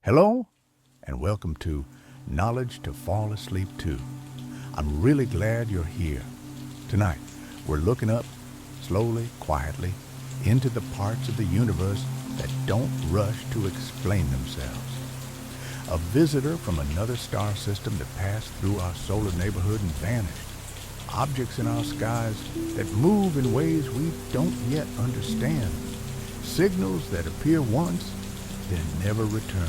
Hello, and welcome to Knowledge to Fall Asleep To. I'm really glad you're here. Tonight, we're looking up, slowly, quietly, into the parts of the universe that don't rush to explain themselves. A visitor from another star system that passed through our solar neighborhood and vanished. Objects in our skies that move in ways we don't yet understand. Signals that appear once, then never return.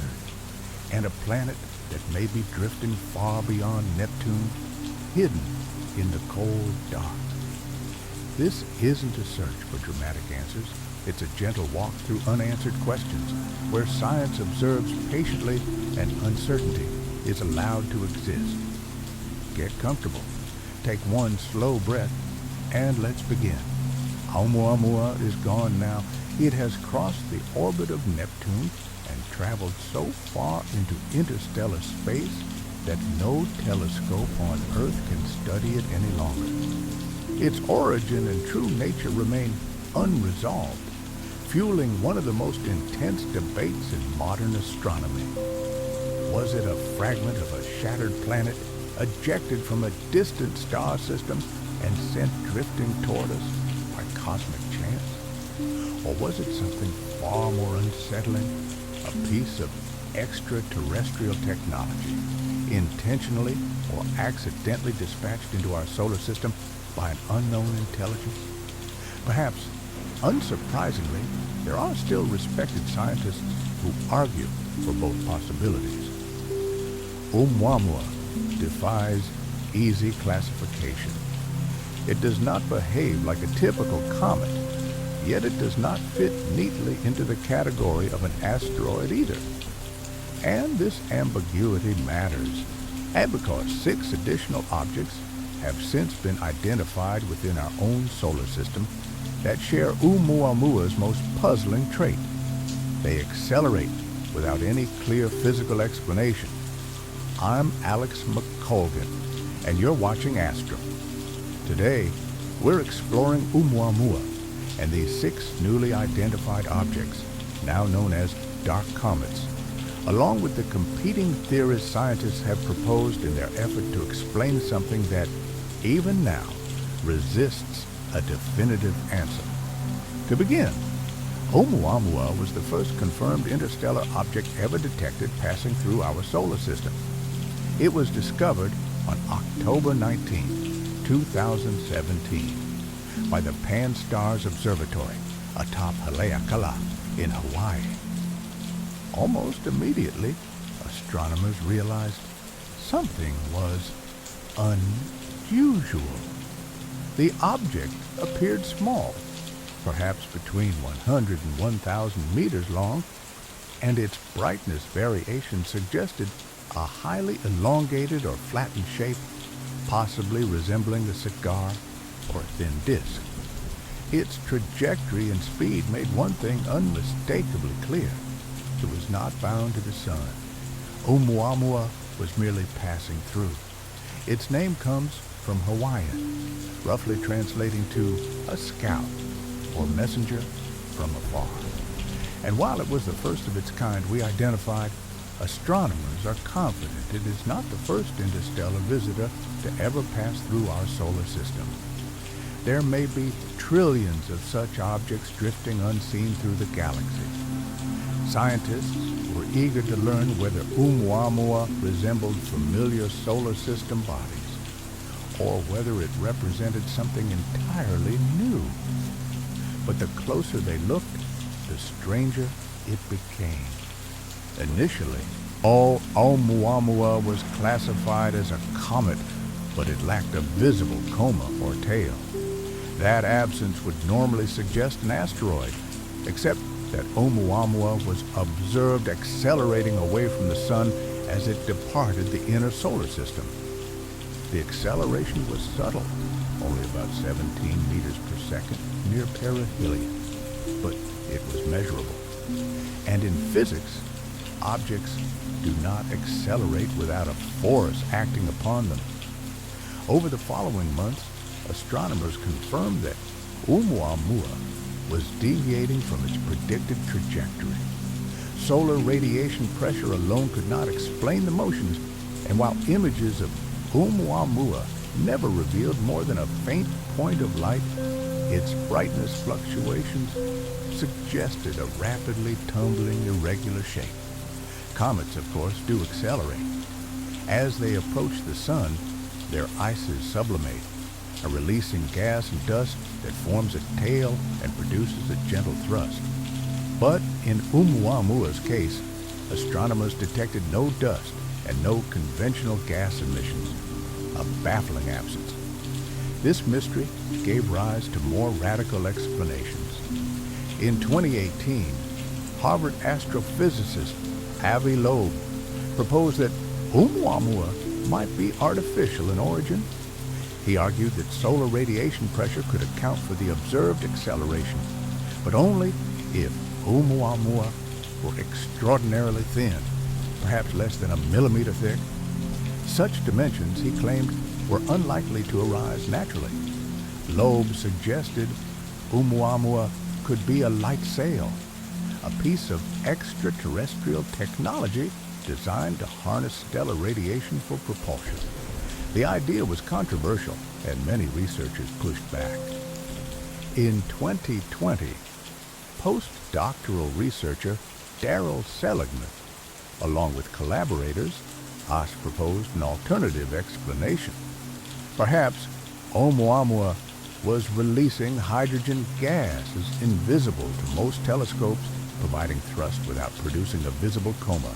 And a planet that may be drifting far beyond Neptune, hidden in the cold dark. This isn't a search for dramatic answers. It's a gentle walk through unanswered questions, where science observes patiently and uncertainty is allowed to exist. Get comfortable, take one slow breath, and let's begin. Oumuamua is gone now. It has crossed the orbit of Neptune and traveled so far into interstellar space that no telescope on Earth can study it any longer. Its origin and true nature remain unresolved, fueling one of the most intense debates in modern astronomy. Was it a fragment of a shattered planet, ejected from a distant star system and sent drifting toward us by cosmic chance? Or was it something far more unsettling? A piece of extraterrestrial technology, intentionally or accidentally dispatched into our solar system by an unknown intelligence? Perhaps, unsurprisingly, there are still respected scientists who argue for both possibilities. Oumuamua defies easy classification. It does not behave like a typical comet, yet it does not fit neatly into the category of an asteroid either. And this ambiguity matters, and because 6 additional objects have since been identified within our own solar system that share Oumuamua's most puzzling trait. They accelerate without any clear physical explanation. I'm Alex McColgan, and you're watching Astro. Today, we're exploring Oumuamua and these 6 newly identified objects, now known as dark comets, along with the competing theories scientists have proposed in their effort to explain something that, even now, resists a definitive answer. To begin, Oumuamua was the first confirmed interstellar object ever detected passing through our solar system. It was discovered on October 19, 2017. by the Pan-STARRS Observatory atop Haleakala in Hawaii. Almost immediately, astronomers realized something was unusual. The object appeared small, perhaps between 100 and 1,000 meters long, and its brightness variation suggested a highly elongated or flattened shape, possibly resembling a cigar or a thin disk. Its trajectory and speed made one thing unmistakably clear. It was not bound to the sun. Oumuamua was merely passing through. Its name comes from Hawaiian, roughly translating to a scout or messenger from afar. And while it was the first of its kind we identified, astronomers are confident it is not the first interstellar visitor to ever pass through our solar system. There may be trillions of such objects drifting unseen through the galaxy. Scientists were eager to learn whether Oumuamua resembled familiar solar system bodies, or whether it represented something entirely new. But the closer they looked, the stranger it became. Initially, Oumuamua was classified as a comet, but it lacked a visible coma or tail. That absence would normally suggest an asteroid, except that Oumuamua was observed accelerating away from the sun as it departed the inner solar system. The acceleration was subtle, only about 17 meters per second near perihelion, but it was measurable. And in physics, objects do not accelerate without a force acting upon them. Over the following months, astronomers confirmed that Oumuamua was deviating from its predicted trajectory. Solar radiation pressure alone could not explain the motions, and while images of Oumuamua never revealed more than a faint point of light, its brightness fluctuations suggested a rapidly tumbling, irregular shape. Comets, of course, do accelerate. As they approach the sun, their ices sublimate, releasing gas and dust that forms a tail and produces a gentle thrust. But in Oumuamua's case, astronomers detected no dust and no conventional gas emissions, a baffling absence. This mystery gave rise to more radical explanations. In 2018, Harvard astrophysicist Avi Loeb proposed that Oumuamua might be artificial in origin. He argued that solar radiation pressure could account for the observed acceleration, but only if Oumuamua were extraordinarily thin, perhaps less than a millimeter thick. Such dimensions, he claimed, were unlikely to arise naturally. Loeb suggested Oumuamua could be a light sail, a piece of extraterrestrial technology designed to harness stellar radiation for propulsion. The idea was controversial, and many researchers pushed back. In 2020, postdoctoral researcher Darryl Seligman, along with collaborators, proposed an alternative explanation. Perhaps Oumuamua was releasing hydrogen gas as invisible to most telescopes, providing thrust without producing a visible coma.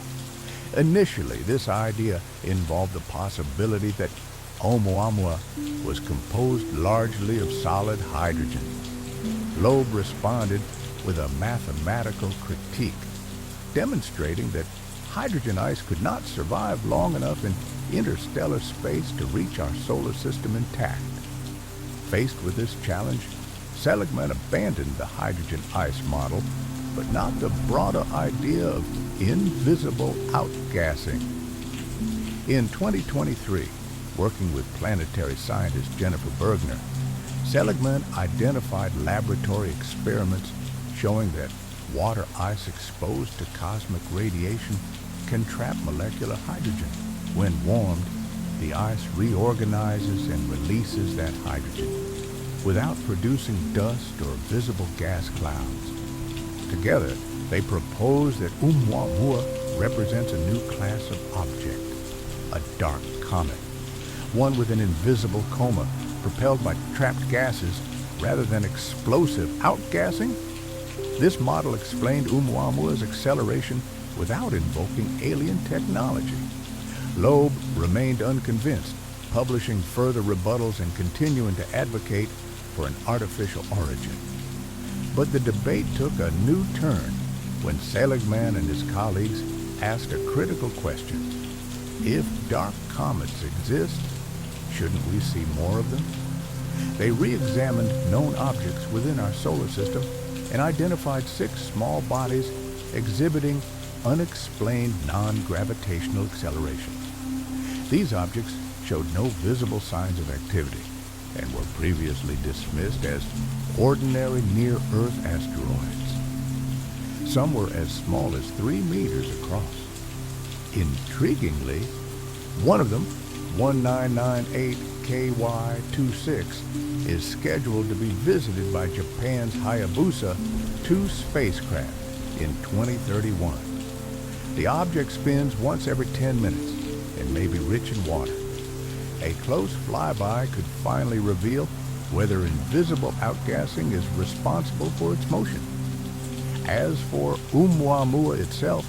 Initially, this idea involved the possibility that Oumuamua was composed largely of solid hydrogen. Loeb responded with a mathematical critique, demonstrating that hydrogen ice could not survive long enough in interstellar space to reach our solar system intact. Faced with this challenge, Seligman abandoned the hydrogen ice model, but not the broader idea of invisible outgassing. In 2023, working with planetary scientist Jennifer Bergner, Seligman identified laboratory experiments showing that water ice exposed to cosmic radiation can trap molecular hydrogen. When warmed, the ice reorganizes and releases that hydrogen without producing dust or visible gas clouds. Together, they propose that Oumuamua represents a new class of object, a dark comet, one with an invisible coma propelled by trapped gases rather than explosive outgassing. This model explained Oumuamua's acceleration without invoking alien technology. Loeb remained unconvinced, publishing further rebuttals and continuing to advocate for an artificial origin. But the debate took a new turn when Seligman and his colleagues asked a critical question. If dark comets exist, shouldn't we see more of them? They re-examined known objects within our solar system and identified 6 small bodies exhibiting unexplained non-gravitational acceleration. These objects showed no visible signs of activity and were previously dismissed as ordinary near-Earth asteroids. Some were as small as 3 meters across. Intriguingly, one of them, 1998 KY26, is scheduled to be visited by Japan's Hayabusa 2 spacecraft in 2031. The object spins once every 10 minutes and may be rich in water. A close flyby could finally reveal whether invisible outgassing is responsible for its motion. As for Oumuamua itself,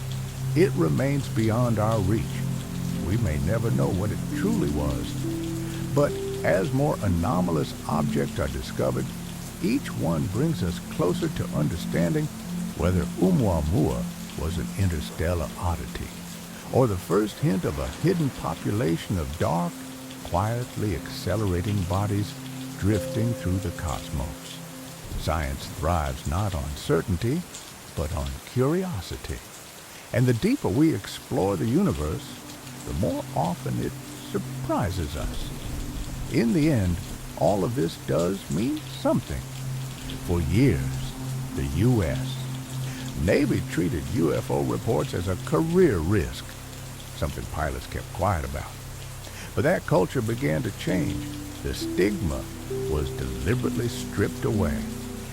it remains beyond our reach. We may never know what it truly was. But as more anomalous objects are discovered, each one brings us closer to understanding whether Oumuamua was an interstellar oddity, or the first hint of a hidden population of dark, quietly accelerating bodies drifting through the cosmos. Science thrives not on certainty, but on curiosity. And the deeper we explore the universe, the more often it surprises us. In the end, all of this does mean something. For years, the U.S., Navy treated UFO reports as a career risk, something pilots kept quiet about. But that culture began to change. The stigma was deliberately stripped away,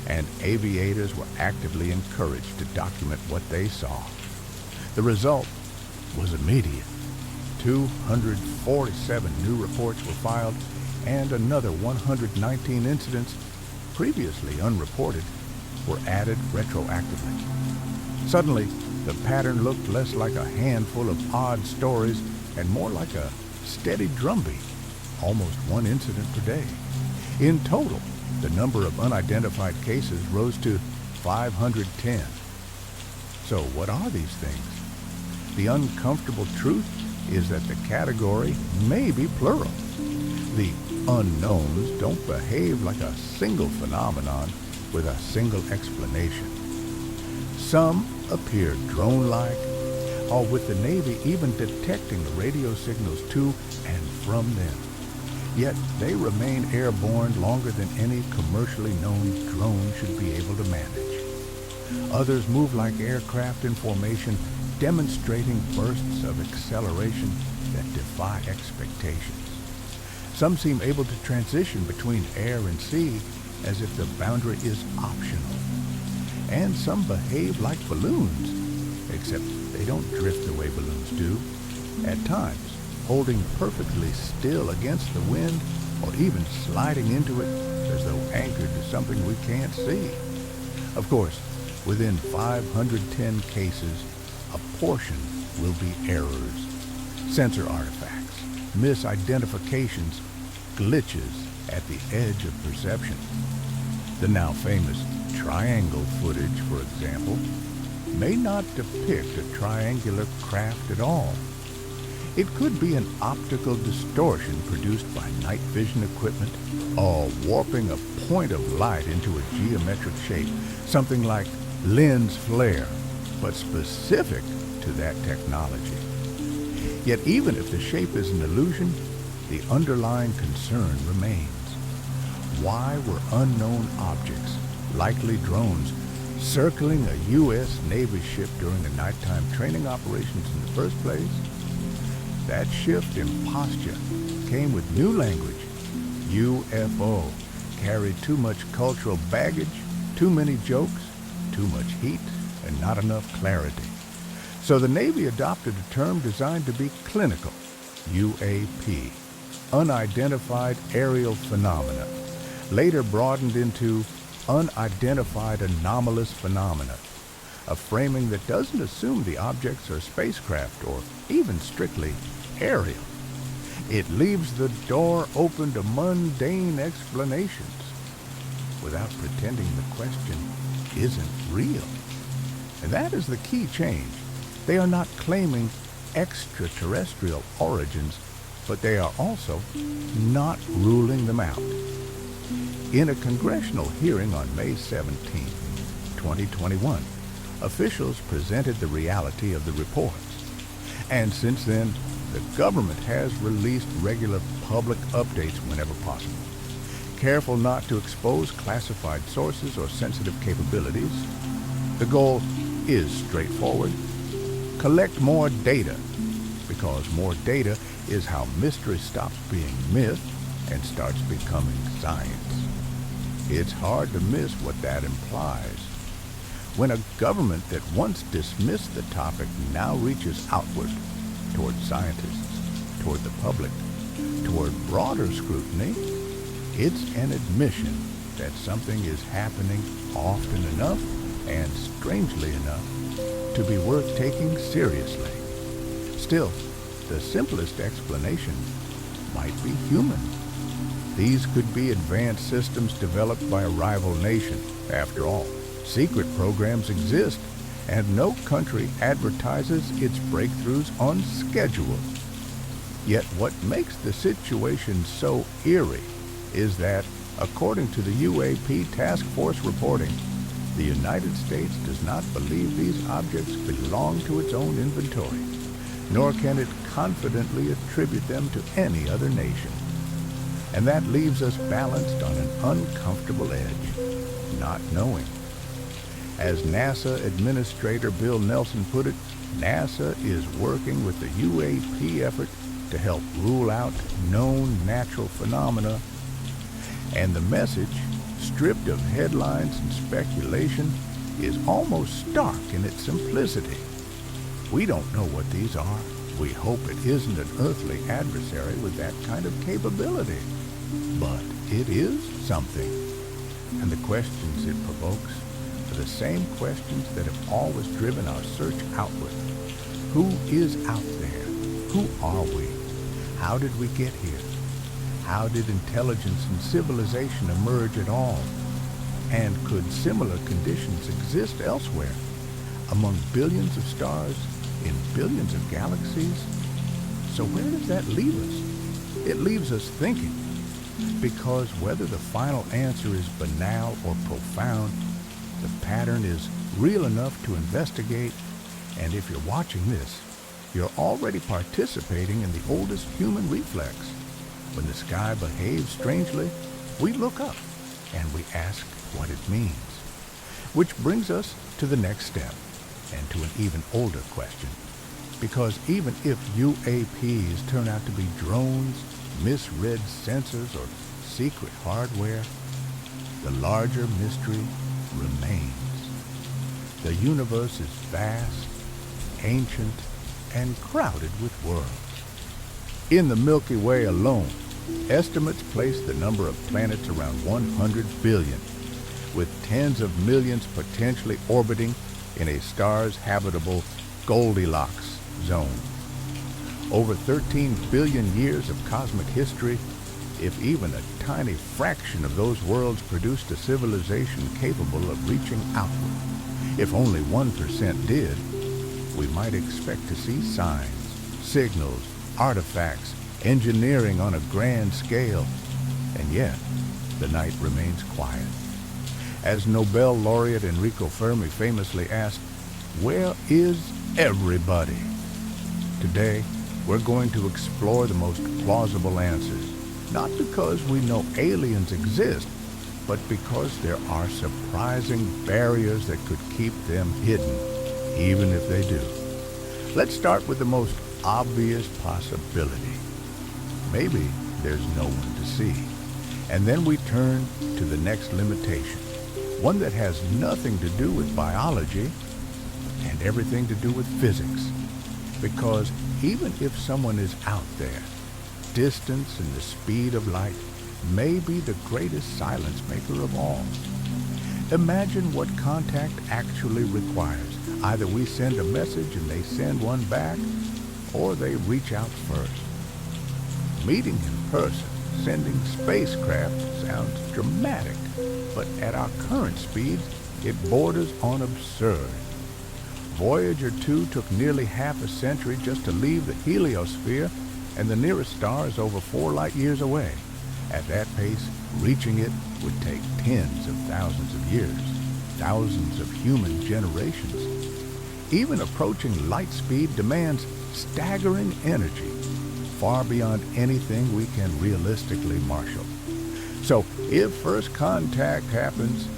and aviators were actively encouraged to document what they saw. The result was immediate. 247 new reports were filed, and another 119 incidents, previously unreported, were added retroactively. Suddenly, the pattern looked less like a handful of odd stories and more like a steady drumbeat, almost one incident per day. In total, the number of unidentified cases rose to 510. So what are these things? The uncomfortable truth is that the category may be plural. The unknowns don't behave like a single phenomenon with a single explanation. Some appear drone-like, or with the Navy even detecting the radio signals to and from them. Yet they remain airborne longer than any commercially known drone should be able to manage. Others move like aircraft in formation, demonstrating bursts of acceleration that defy expectations. Some seem able to transition between air and sea as if the boundary is optional. And some behave like balloons, except they don't drift the way balloons do, at times holding perfectly still against the wind or even sliding into it as though anchored to something we can't see. Of course, within 510 cases, a portion will be errors, sensor artifacts, misidentifications, glitches at the edge of perception. The now famous triangle footage, for example, may not depict a triangular craft at all. It could be an optical distortion produced by night vision equipment, or warping a point of light into a geometric shape, something like lens flare, but specific to that technology. Yet even if the shape is an illusion, the underlying concern remains. Why were unknown objects, likely drones, circling a U.S. Navy ship during the nighttime training operations in the first place? That shift in posture came with new language. UFO carried too much cultural baggage, too many jokes, too much heat, and not enough clarity. So the Navy adopted a term designed to be clinical, UAP, unidentified aerial phenomena, later broadened into unidentified anomalous phenomena, a framing that doesn't assume the objects are spacecraft or even strictly aerial. It leaves the door open to mundane explanations without pretending the question isn't real. And that is the key change. They are not claiming extraterrestrial origins, but they are also not ruling them out. In a congressional hearing on May 17, 2021, officials presented the reality of the reports. And since then, the government has released regular public updates whenever possible. Careful not to expose classified sources or sensitive capabilities. The goal is straightforward. Collect more data, because more data is how mystery stops being myth and starts becoming science. It's hard to miss what that implies. When a government that once dismissed the topic now reaches outward, toward scientists, toward the public, toward broader scrutiny, it's an admission that something is happening often enough and strangely enough to be worth taking seriously. Still, the simplest explanation might be human. These could be advanced systems developed by a rival nation. After all, secret programs exist, and no country advertises its breakthroughs on schedule. Yet what makes the situation so eerie is that, according to the UAP Task Force reporting, the United States does not believe these objects belong to its own inventory, nor can it confidently attribute them to any other nation. And that leaves us balanced on an uncomfortable edge, not knowing. As NASA Administrator Bill Nelson put it, NASA is working with the UAP effort to help rule out known natural phenomena. And the message, stripped of headlines and speculation, is almost stark in its simplicity. We don't know what these are. We hope it isn't an earthly adversary with that kind of capability. But it is something. And the questions it provokes are the same questions that have always driven our search outward. Who is out there? Who are we? How did we get here? How did intelligence and civilization emerge at all? And could similar conditions exist elsewhere, among billions of stars, in billions of galaxies? So where does that leave us? It leaves us thinking, because whether the final answer is banal or profound, the pattern is real enough to investigate, and if you're watching this, you're already participating in the oldest human reflex. When the sky behaves strangely, we look up and we ask what it means. Which brings us to the next step, and to an even older question. Because even if UAPs turn out to be drones, misread sensors, or secret hardware, the larger mystery remains. The universe is vast, ancient, and crowded with worlds. In the Milky Way alone, estimates place the number of planets around 100 billion, with tens of millions potentially orbiting in a star's habitable Goldilocks zone. Over 13 billion years of cosmic history, if even a tiny fraction of those worlds produced a civilization capable of reaching outward, if only 1% did, we might expect to see signs, signals, artifacts, engineering on a grand scale. And yet, the night remains quiet. As Nobel laureate Enrico Fermi famously asked, "Where is everybody?" Today, we're going to explore the most plausible answers, not because we know aliens exist, but because there are surprising barriers that could keep them hidden, even if they do. Let's start with the most obvious possibility. Maybe there's no one to see. And then we turn to the next limitation, one that has nothing to do with biology and everything to do with physics. Because even if someone is out there, distance and the speed of light may be the greatest silence maker of all. Imagine what contact actually requires. Either we send a message and they send one back, or they reach out first. Meeting in person, sending spacecraft sounds dramatic, but at our current speeds, it borders on absurd. Voyager 2 took nearly half a century just to leave the heliosphere, and the nearest star is over 4 light years away. At that pace, reaching it would take tens of thousands of years, thousands of human generations. Even approaching light speed demands staggering energy, far beyond anything we can realistically marshal. So, if first contact happens,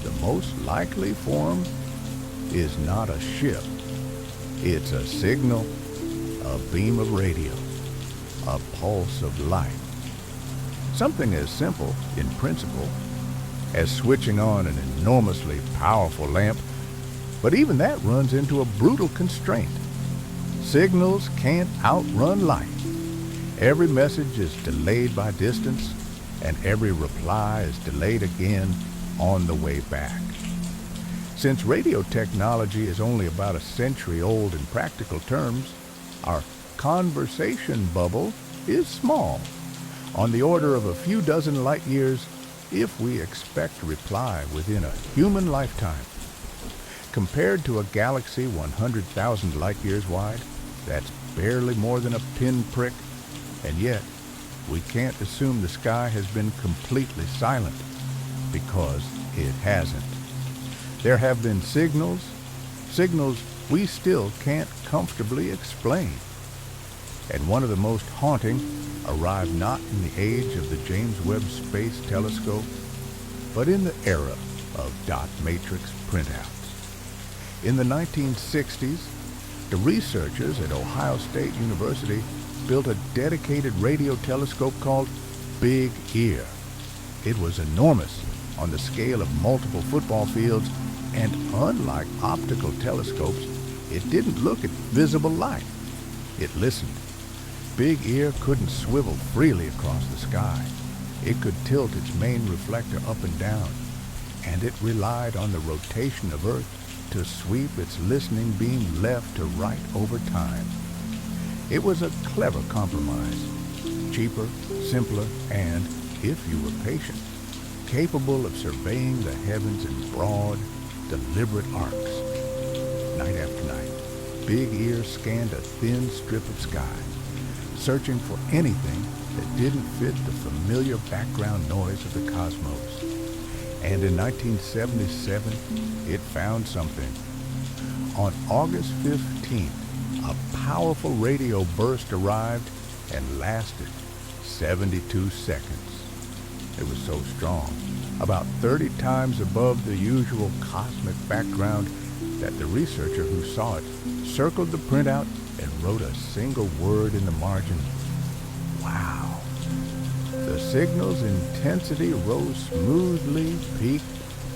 the most likely form is not a ship. It's a signal, a beam of radio, a pulse of light. Something as simple, in principle, as switching on an enormously powerful lamp, but even that runs into a brutal constraint. Signals can't outrun light. Every message is delayed by distance, and every reply is delayed again on the way back. Since radio technology is only about a century old in practical terms, our conversation bubble is small, on the order of a few dozen light years if we expect a reply within a human lifetime. Compared to a galaxy 100,000 light years wide, that's barely more than a pinprick, and yet we can't assume the sky has been completely silent, because it hasn't. There have been signals we still can't comfortably explain. And one of the most haunting arrived not in the age of the James Webb Space Telescope, but in the era of dot matrix printouts. In the 1960s, the researchers at Ohio State University built a dedicated radio telescope called Big Ear. It was enormous on the scale of multiple football fields, and unlike optical telescopes, it didn't look at visible light. It listened. Big Ear couldn't swivel freely across the sky. It could tilt its main reflector up and down, and it relied on the rotation of Earth to sweep its listening beam left to right over time. It was a clever compromise, cheaper, simpler, and, if you were patient, capable of surveying the heavens in broad, deliberate arcs. Night after night, Big Ear scanned a thin strip of sky, searching for anything that didn't fit the familiar background noise of the cosmos. And in 1977, it found something. On August 15th, a powerful radio burst arrived and lasted 72 seconds. It was so strong, about 30 times above the usual cosmic background, that the researcher who saw it circled the printout and wrote a single word in the margin: wow. The signal's intensity rose smoothly, peaked,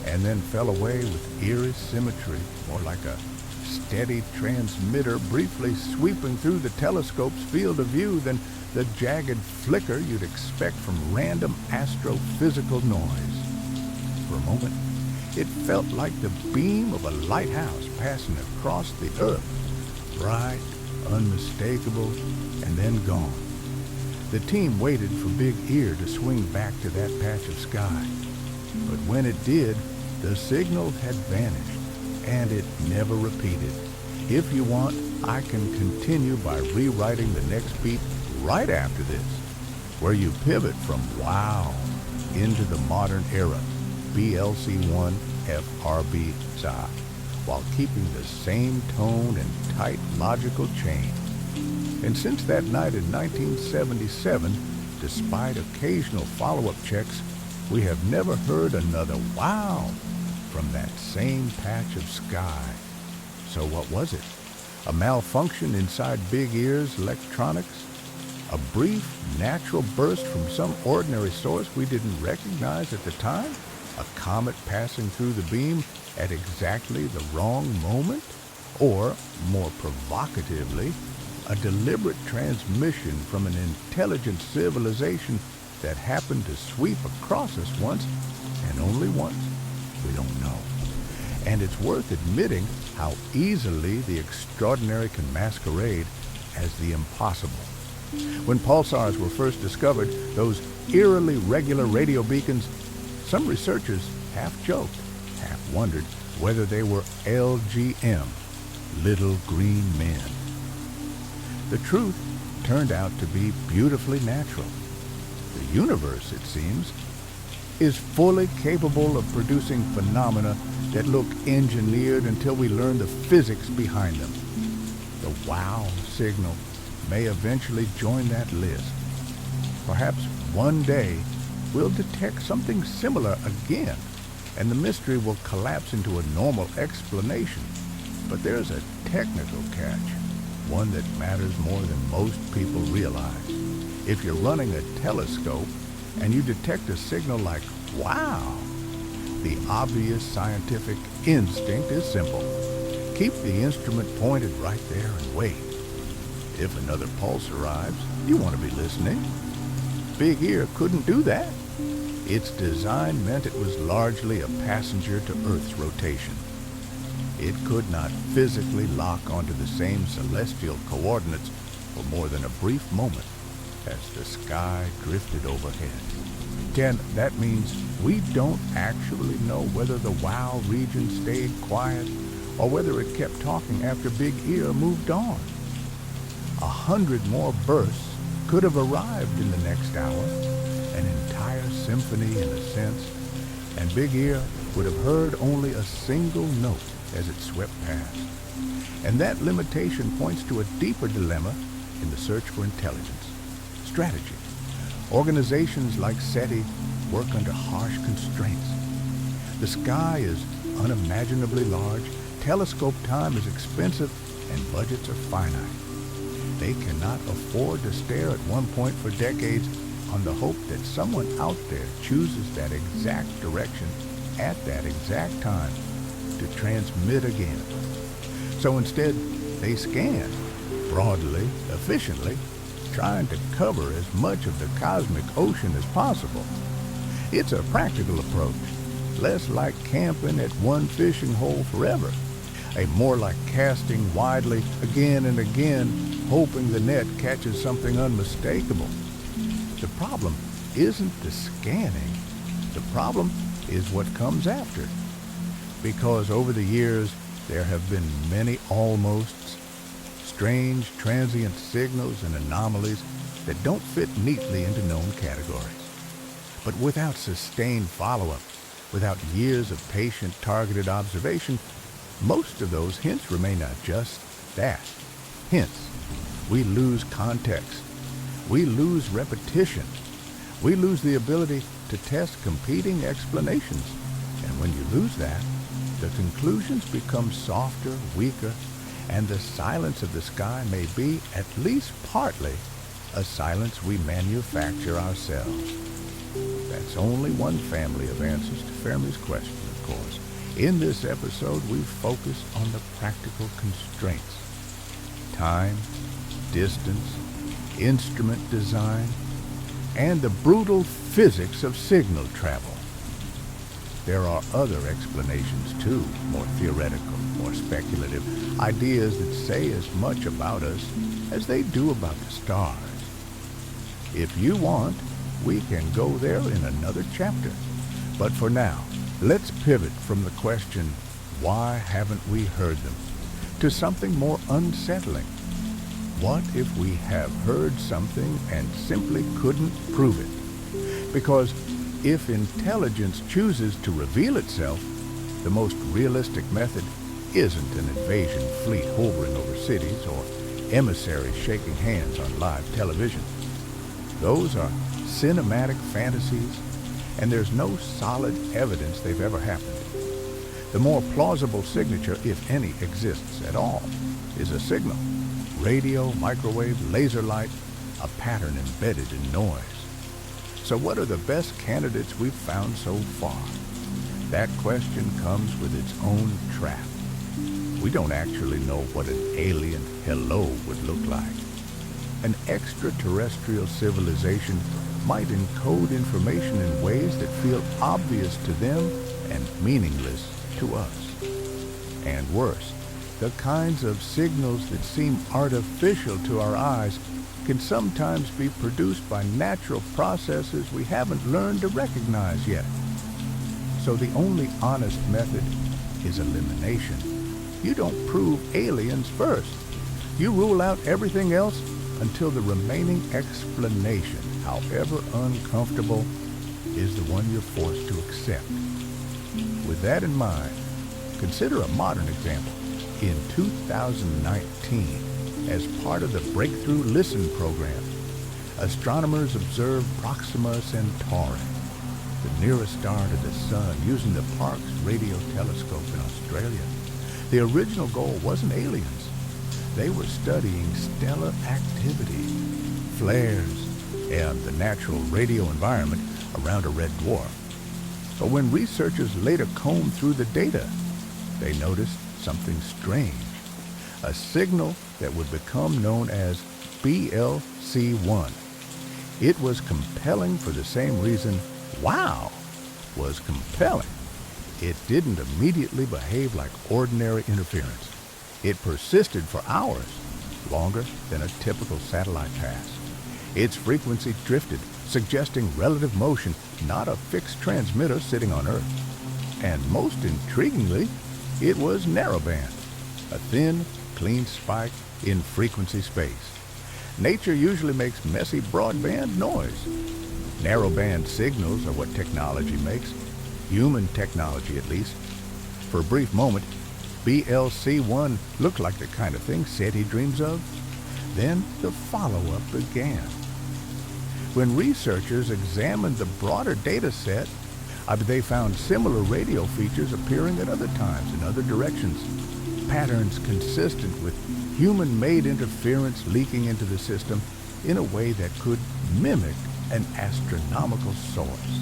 and then fell away with eerie symmetry, more like a steady transmitter briefly sweeping through the telescope's field of view than the jagged flicker you'd expect from random astrophysical noise. For a moment, it felt like the beam of a lighthouse passing across the Earth, bright, unmistakable, and then gone. The team waited for Big Ear to swing back to that patch of sky. But when it did, the signal had vanished, and it never repeated. If you want, I can continue by rewriting the next beat right after this, where you pivot from wow into the modern era, BLC1 FRB SI, while keeping the same tone and tight logical chain. And since that night in 1977, despite occasional follow-up checks, we have never heard another wow from that same patch of sky. So what was it? A malfunction inside Big Ear's electronics? A brief, natural burst from some ordinary source we didn't recognize at the time? A comet passing through the beam at exactly the wrong moment? Or, more provocatively, a deliberate transmission from an intelligent civilization that happened to sweep across us once, and only once? We don't know. And it's worth admitting how easily the extraordinary can masquerade as the impossible. When pulsars were first discovered, those eerily regular radio beacons, some researchers half joked, half wondered whether they were LGM, little green men. The truth turned out to be beautifully natural. The universe, it seems, is fully capable of producing phenomena that look engineered until we learn the physics behind them. The wow signal may eventually join that list. Perhaps one day we'll detect something similar again, and the mystery will collapse into a normal explanation. But there's a technical catch, one that matters more than most people realize. If you're running a telescope and you detect a signal like wow, the obvious scientific instinct is simple. Keep the instrument pointed right there and wait. If another pulse arrives, you want to be listening. Big Ear couldn't do that. Its design meant it was largely a passenger to Earth's rotation. It could not physically lock onto the same celestial coordinates for more than a brief moment as the sky drifted overhead. Ken, that means we don't actually know whether the wow region stayed quiet or whether it kept talking after Big Ear moved on. 100 more bursts could have arrived in the next hour, an entire symphony in a sense, and Big Ear would have heard only a single note as it swept past. And that limitation points to a deeper dilemma in the search for intelligence, strategy. Organizations like SETI work under harsh constraints. The sky is unimaginably large, telescope time is expensive and budgets are finite. They cannot afford to stare at one point for decades on the hope that someone out there chooses that exact direction at that exact time to transmit again. So instead, they scan broadly, efficiently, trying to cover as much of the cosmic ocean as possible. It's a practical approach, less like camping at one fishing hole forever, a more like casting widely again and again, hoping the net catches something unmistakable. The problem isn't the scanning. The problem is what comes after. Because over the years, there have been many almosts, strange transient signals and anomalies that don't fit neatly into known categories. But without sustained follow-up, without years of patient targeted observation, most of those hints remain not just that, hints. We lose context. We lose repetition. We lose the ability to test competing explanations. And when you lose that, the conclusions become softer, weaker, and the silence of the sky may be, at least partly, a silence we manufacture ourselves. That's only one family of answers to Fermi's question, of course. In this episode, we focus on the practical constraints. Time, distance, instrument design, and the brutal physics of signal travel. There are other explanations too, more theoretical, more speculative, ideas that say as much about us as they do about the stars. If you want, we can go there in another chapter. But for now, let's pivot from the question, why haven't we heard them, to something more unsettling. What if we have heard something and simply couldn't prove it? Because if intelligence chooses to reveal itself, the most realistic method isn't an invasion fleet hovering over cities or emissaries shaking hands on live television. Those are cinematic fantasies, and there's no solid evidence they've ever happened. The more plausible signature, if any exists at all, is a signal. Radio, microwave, laser light, a pattern embedded in noise. So what are the best candidates we've found so far? That question comes with its own trap. We don't actually know what an alien hello would look like. An extraterrestrial civilization might encode information in ways that feel obvious to them and meaningless to us. And worse, the kinds of signals that seem artificial to our eyes can sometimes be produced by natural processes we haven't learned to recognize yet. So the only honest method is elimination. You don't prove aliens first. You rule out everything else until the remaining explanation, however uncomfortable, is the one you're forced to accept. With that in mind, consider a modern example. In 2019, as part of the Breakthrough Listen program, astronomers observed Proxima Centauri, the nearest star to the Sun, using the Parkes radio telescope in Australia. The original goal wasn't aliens. They were studying stellar activity, flares, and the natural radio environment around a red dwarf. But when researchers later combed through the data, they noticed something strange, a signal that would become known as BLC1. It was compelling for the same reason wow was compelling. It didn't immediately behave like ordinary interference. It persisted for hours, longer than a typical satellite pass. Its frequency drifted, suggesting relative motion, not a fixed transmitter sitting on Earth. And most intriguingly, it was narrowband, a thin, clean spike in frequency space. Nature usually makes messy broadband noise. Narrowband signals are what technology makes, human technology at least. For a brief moment, BLC1 looked like the kind of thing SETI dreams of. Then the follow-up began. When researchers examined the broader data set, they found similar radio features appearing at other times in other directions. patterns consistent with human-made interference leaking into the system in a way that could mimic an astronomical source.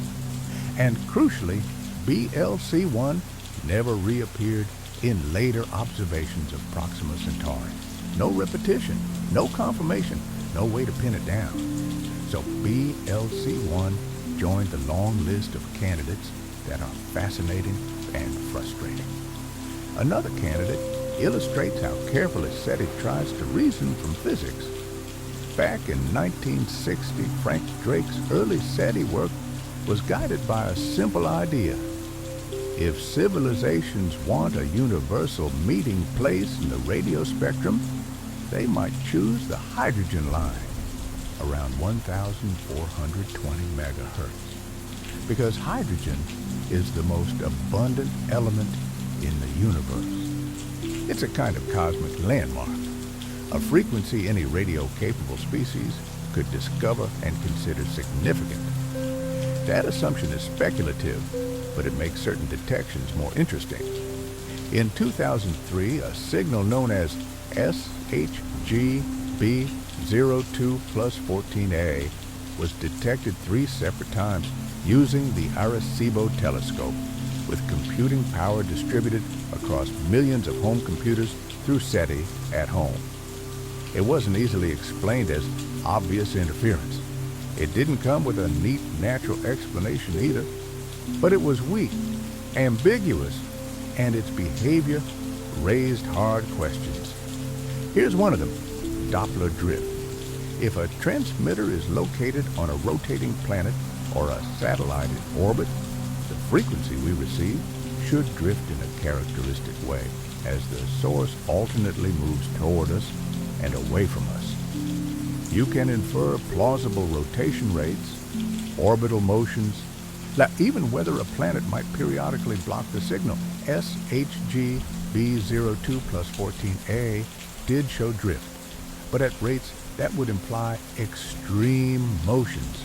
And crucially, BLC-1 never reappeared in later observations of Proxima Centauri. No repetition, no confirmation, no way to pin it down. So BLC-1 joined the long list of candidates that are fascinating and frustrating. Another candidate illustrates how carefully SETI tries to reason from physics. Back in 1960, Frank Drake's early SETI work was guided by a simple idea. If civilizations want a universal meeting place in the radio spectrum, they might choose the hydrogen line around 1,420 megahertz, because hydrogen is the most abundant element in the universe. It's a kind of cosmic landmark, a frequency any radio-capable species could discover and consider significant. That assumption is speculative, but it makes certain detections more interesting. In 2003, a signal known as SHGB02 plus 14A was detected 3 separate times using the Arecibo telescope, with computing power distributed across millions of home computers through SETI at home. It wasn't easily explained as obvious interference. It didn't come with a neat natural explanation either, but it was weak, ambiguous, and its behavior raised hard questions. Here's one of them: Doppler drift. If a transmitter is located on a rotating planet or a satellite in orbit, the frequency we receive should drift in a characteristic way as the source alternately moves toward us and away from us. You can infer plausible rotation rates, orbital motions, even whether a planet might periodically block the signal. SHGB02 plus 14A did show drift, but at rates that would imply extreme motions,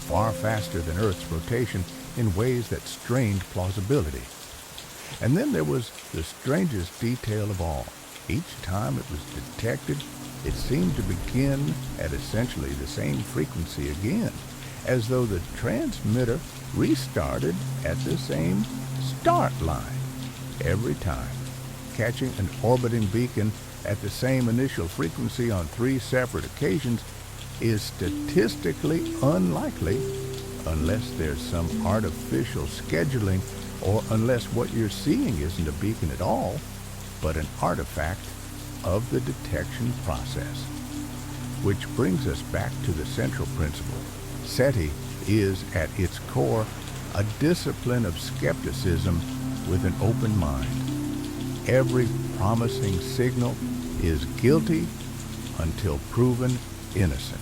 far faster than Earth's rotation, in ways that strained plausibility. And then there was the strangest detail of all. Each time it was detected, it seemed to begin at essentially the same frequency again, as though the transmitter restarted at the same start line every time. Catching an orbiting beacon at the same initial frequency on 3 separate occasions is statistically unlikely unless there's some artificial scheduling, or unless what you're seeing isn't a beacon at all, but an artifact of the detection process. Which brings us back to the central principle. SETI is, at its core, a discipline of skepticism with an open mind. Every promising signal is guilty until proven innocent.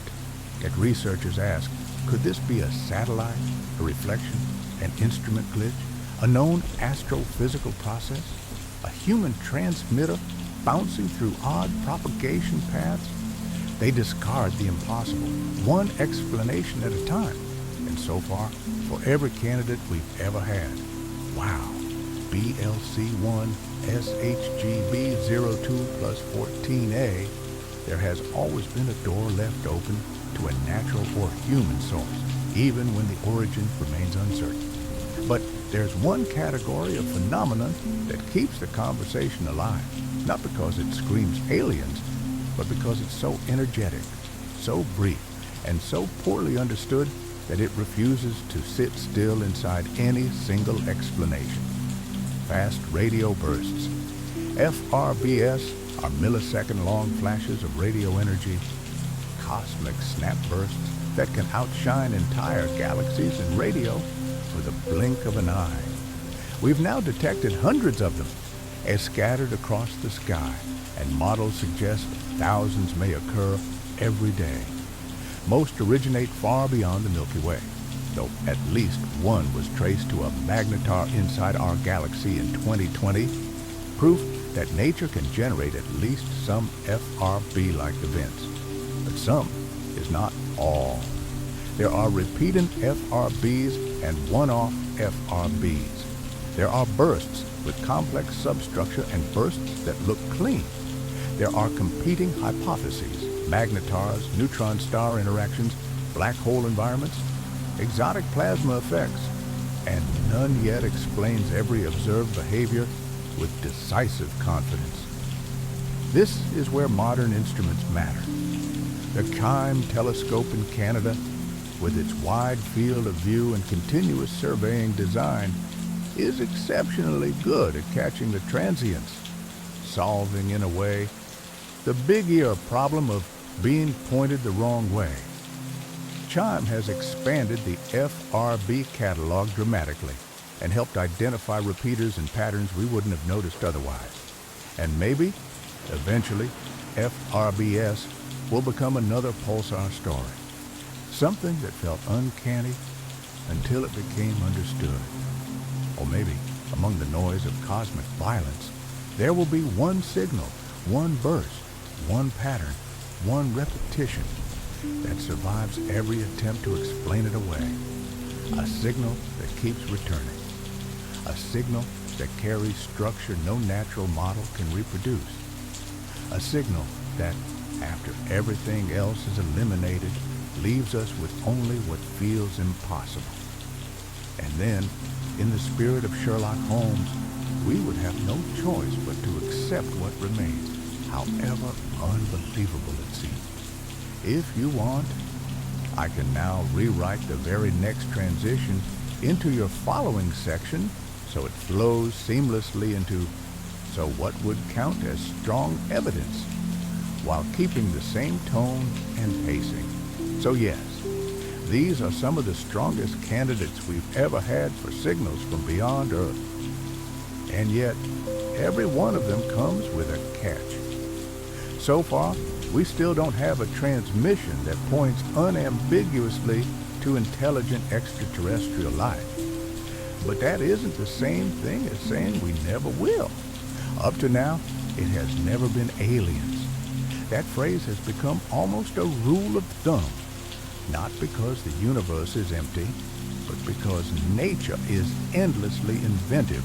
Yet researchers ask, could this be a satellite, a reflection, an instrument glitch, a known astrophysical process, a human transmitter bouncing through odd propagation paths? They discard the impossible, one explanation at a time. And so far, for every candidate we've ever had, wow, BLC-1 SHGB02 plus 14A, there has always been a door left open to a natural or human source, even when the origin remains uncertain. But there's one category of phenomenon that keeps the conversation alive, not because it screams aliens, but because it's so energetic, so brief, and so poorly understood that it refuses to sit still inside any single explanation. Fast radio bursts. FRBS are millisecond-long flashes of radio energy, cosmic snap bursts that can outshine entire galaxies in radio with a blink of an eye. We've now detected hundreds of them as scattered across the sky, and models suggest thousands may occur every day. Most originate far beyond the Milky Way, though at least one was traced to a magnetar inside our galaxy in 2020, proof that nature can generate at least some FRB-like events. But some is not all. There are repeating FRBs and one-off FRBs. There are bursts with complex substructure and bursts that look clean. There are competing hypotheses: magnetars, neutron star interactions, black hole environments, exotic plasma effects, and none yet explains every observed behavior with decisive confidence. This is where modern instruments matter. The CHIME telescope in Canada, with its wide field of view and continuous surveying design, is exceptionally good at catching the transients, solving, in a way, the big ear problem of being pointed the wrong way. CHIME has expanded the FRB catalog dramatically and helped identify repeaters and patterns we wouldn't have noticed otherwise. And maybe, eventually, FRBS will become another pulsar story. Something that felt uncanny until it became understood. Or maybe, among the noise of cosmic violence, there will be one signal, one burst, one pattern, one repetition that survives every attempt to explain it away. A signal that keeps returning. A signal that carries structure no natural model can reproduce. A signal that, after everything else is eliminated, leaves us with only what feels impossible. And then, in the spirit of Sherlock Holmes, we would have no choice but to accept what remains, however unbelievable it seems. If you want, I can now rewrite the very next transition into your following section so it flows seamlessly into so what would count as strong evidence, while keeping the same tone and pacing. So yes, these are some of the strongest candidates we've ever had for signals from beyond Earth. And yet, every one of them comes with a catch. So far, we still don't have a transmission that points unambiguously to intelligent extraterrestrial life. But that isn't the same thing as saying we never will. Up to now, it has never been aliens. That phrase has become almost a rule of thumb, not because the universe is empty, but because nature is endlessly inventive,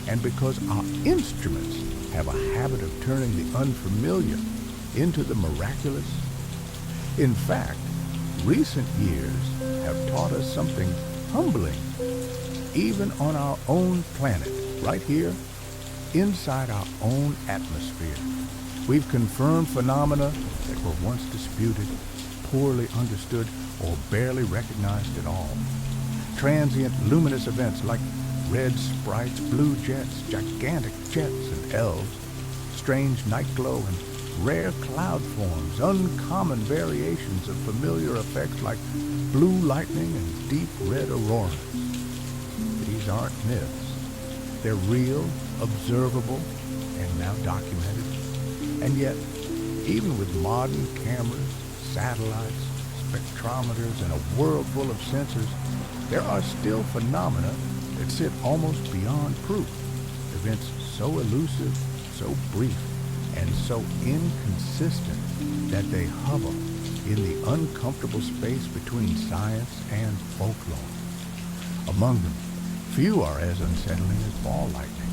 and because our instruments have a habit of turning the unfamiliar into the miraculous. In fact, recent years have taught us something humbling. Even on our own planet, right here, inside our own atmosphere, we've confirmed phenomena that were once disputed, poorly understood, or barely recognized at all. Transient luminous events like red sprites, blue jets, gigantic jets and elves, strange night glow and rare cloud forms, uncommon variations of familiar effects like blue lightning and deep red auroras. These aren't myths. They're real, observable, and now documented. And yet, even with modern cameras, satellites, spectrometers, and a world full of sensors, there are still phenomena that sit almost beyond proof. Events so elusive, so brief, and so inconsistent that they hover in the uncomfortable space between science and folklore. Among them, few are as unsettling as ball lightning.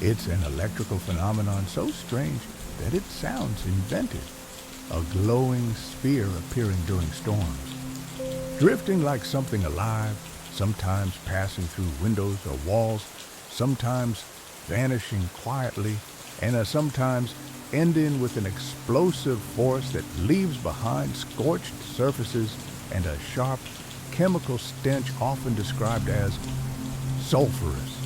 It's an electrical phenomenon so strange that it sounds inventive. A glowing sphere appearing during storms, drifting like something alive, sometimes passing through windows or walls, sometimes vanishing quietly, and sometimes ending with an explosive force that leaves behind scorched surfaces and a sharp chemical stench often described as sulfurous.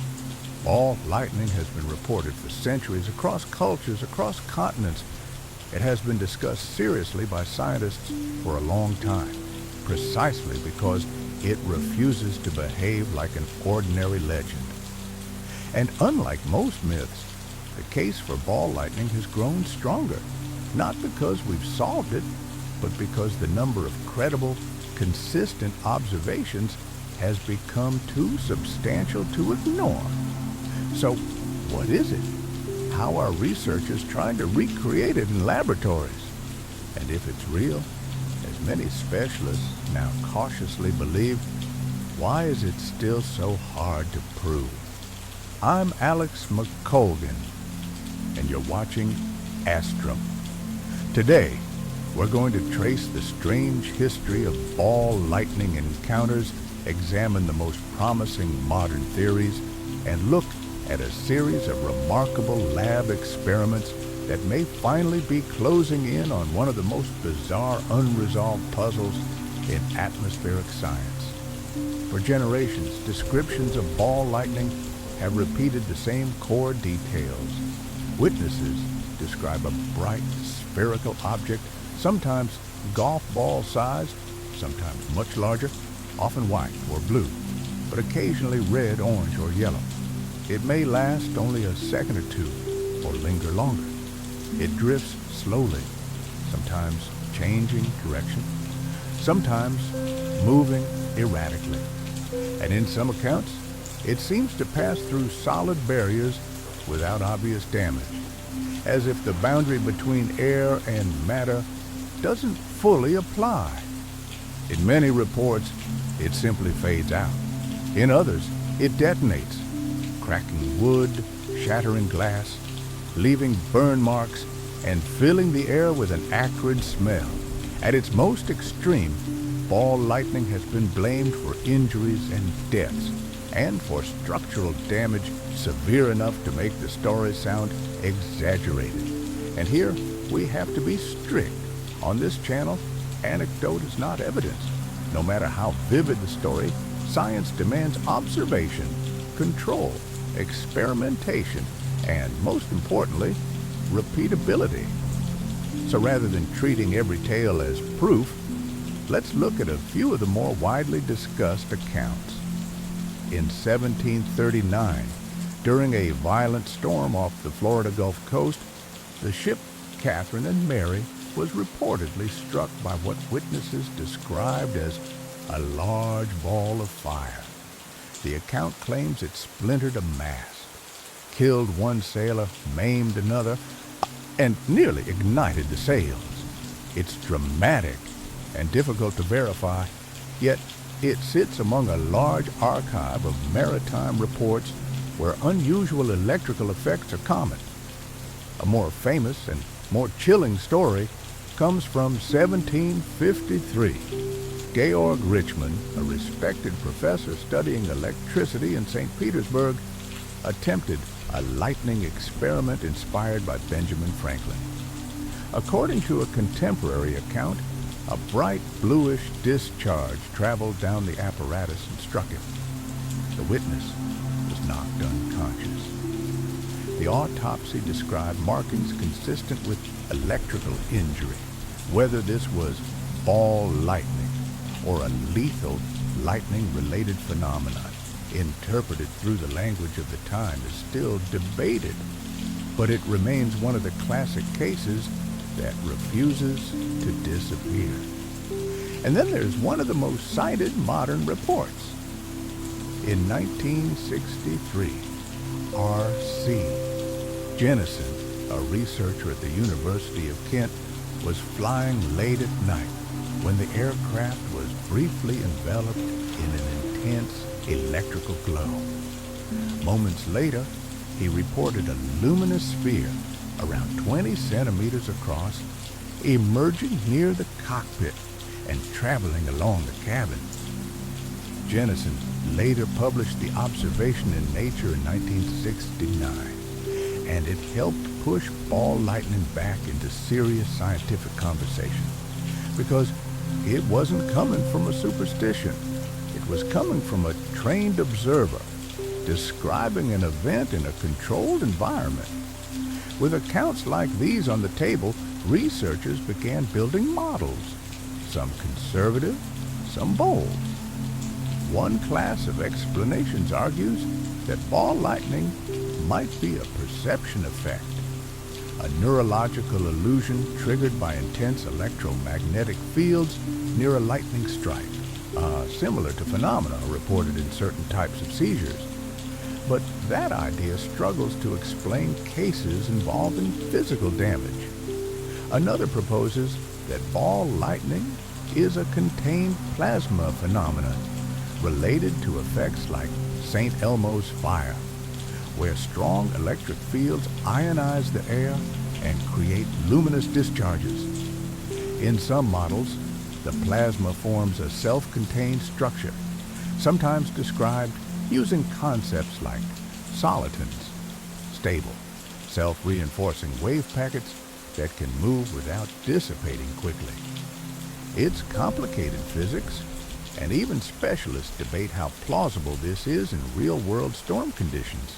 Ball lightning has been reported for centuries across cultures, across continents. It has been discussed seriously by scientists for a long time, precisely because it refuses to behave like an ordinary legend. And unlike most myths, the case for ball lightning has grown stronger, not because we've solved it, but because the number of credible, consistent observations has become too substantial to ignore. So, what is it? How are researchers trying to recreate it in laboratories? And if it's real, as many specialists now cautiously believe, why is it still so hard to prove? I'm Alex McColgan, and you're watching Astrum. Today, we're going to trace the strange history of ball lightning encounters, examine the most promising modern theories, and look at a series of remarkable lab experiments that may finally be closing in on one of the most bizarre unresolved puzzles in atmospheric science. For generations, descriptions of ball lightning have repeated the same core details. Witnesses describe a bright spherical object, sometimes golf ball sized, sometimes much larger, often white or blue, but occasionally red, orange, or yellow. It may last only a second or two, or linger longer. It drifts slowly, sometimes changing direction, sometimes moving erratically. And in some accounts, it seems to pass through solid barriers without obvious damage, as if the boundary between air and matter doesn't fully apply. In many reports, it simply fades out. In others, it detonates, cracking wood, shattering glass, leaving burn marks, and filling the air with an acrid smell. At its most extreme, ball lightning has been blamed for injuries and deaths, and for structural damage severe enough to make the story sound exaggerated. And here, we have to be strict. On this channel, anecdote is not evidence. No matter how vivid the story, science demands observation, control, experimentation, and most importantly, repeatability. So rather than treating every tale as proof, let's look at a few of the more widely discussed accounts. In 1739, during a violent storm off the Florida Gulf Coast, the ship Catherine and Mary was reportedly struck by what witnesses described as a large ball of fire. The account claims it splintered a mast, killed one sailor, maimed another, and nearly ignited the sails. It's dramatic and difficult to verify, yet it sits among a large archive of maritime reports where unusual electrical effects are common. A more famous and more chilling story comes from 1753. Georg Richman, a respected professor studying electricity in St. Petersburg, attempted a lightning experiment inspired by Benjamin Franklin. According to a contemporary account, a bright bluish discharge traveled down the apparatus and struck him. The witness was knocked unconscious. The autopsy described markings consistent with electrical injury. Whether this was ball lightning or a lethal lightning-related phenomenon interpreted through the language of the time is still debated, but it remains one of the classic cases that refuses to disappear. And then there's one of the most cited modern reports. In 1963, R.C. Jennison, a researcher at the University of Kent, was flying late at night when the aircraft was briefly enveloped in an intense electrical glow. Moments later, he reported a luminous sphere around 20 centimeters across, emerging near the cockpit and traveling along the cabin. Jennison later published the observation in Nature in 1969, and it helped push ball lightning back into serious scientific conversation, because it wasn't coming from a superstition. It was coming from a trained observer, describing an event in a controlled environment. With accounts like these on the table, researchers began building models, some conservative, some bold. One class of explanations argues that ball lightning might be a perception effect, a neurological illusion triggered by intense electromagnetic fields near a lightning strike, similar to phenomena reported in certain types of seizures. But that idea struggles to explain cases involving physical damage. Another proposes that ball lightning is a contained plasma phenomenon related to effects like St. Elmo's fire, where strong electric fields ionize the air and create luminous discharges. In some models, the plasma forms a self-contained structure, sometimes described using concepts like solitons, stable, self-reinforcing wave packets that can move without dissipating quickly. It's complicated physics, and even specialists debate how plausible this is in real-world storm conditions.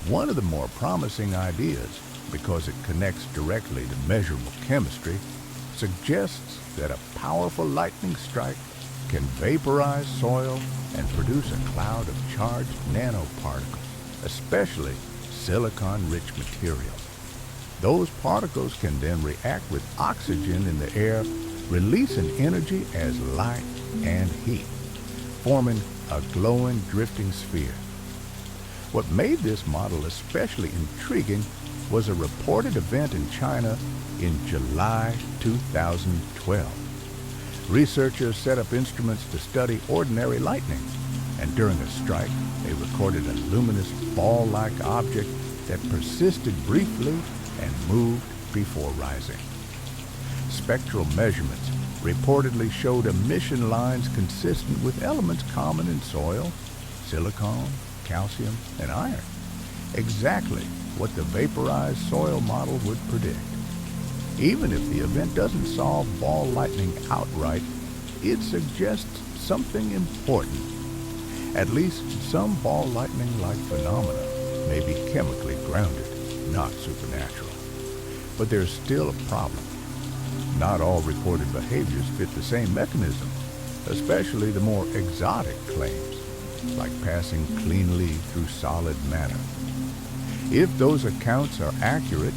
One of the more promising ideas, because it connects directly to measurable chemistry, suggests that a powerful lightning strike can vaporize soil and produce a cloud of charged nanoparticles, especially silicon-rich material. Those particles can then react with oxygen in the air, releasing energy as light and heat, forming a glowing drifting sphere. What made this model especially intriguing was a reported event in China in July 2012. Researchers set up instruments to study ordinary lightning, and during a strike, they recorded a luminous ball-like object that persisted briefly and moved before rising. Spectral measurements reportedly showed emission lines consistent with elements common in soil, silicon, calcium, and iron, exactly what the vaporized soil model would predict. Even if the event doesn't solve ball lightning outright, it suggests something important. At least some ball lightning-like phenomena may be chemically grounded, not supernatural. But there's still a problem. Not all reported behaviors fit the same mechanism, especially the more exotic claims, like passing cleanly through solid matter. If those accounts are accurate,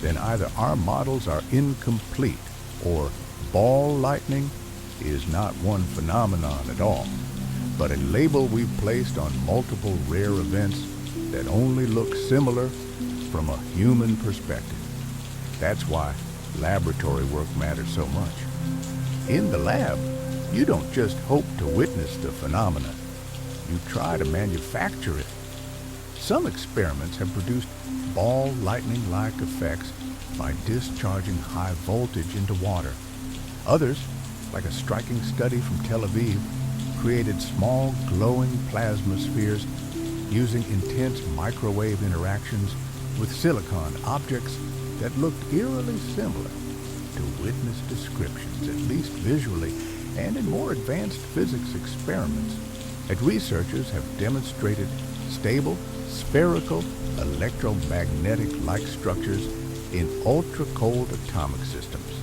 then either our models are incomplete or ball lightning is not one phenomenon at all, but a label we've placed on multiple rare events that only look similar from a human perspective. That's why laboratory work matters so much. In the lab, you don't just hope to witness the phenomena. You try to manufacture it. Some experiments have produced ball lightning-like effects by discharging high voltage into water. Others, like a striking study from Tel Aviv, created small glowing plasma spheres using intense microwave interactions with silicon objects that looked eerily similar to witness descriptions, at least visually, and in more advanced physics experiments that researchers have demonstrated stable, spherical, electromagnetic-like structures in ultra-cold atomic systems,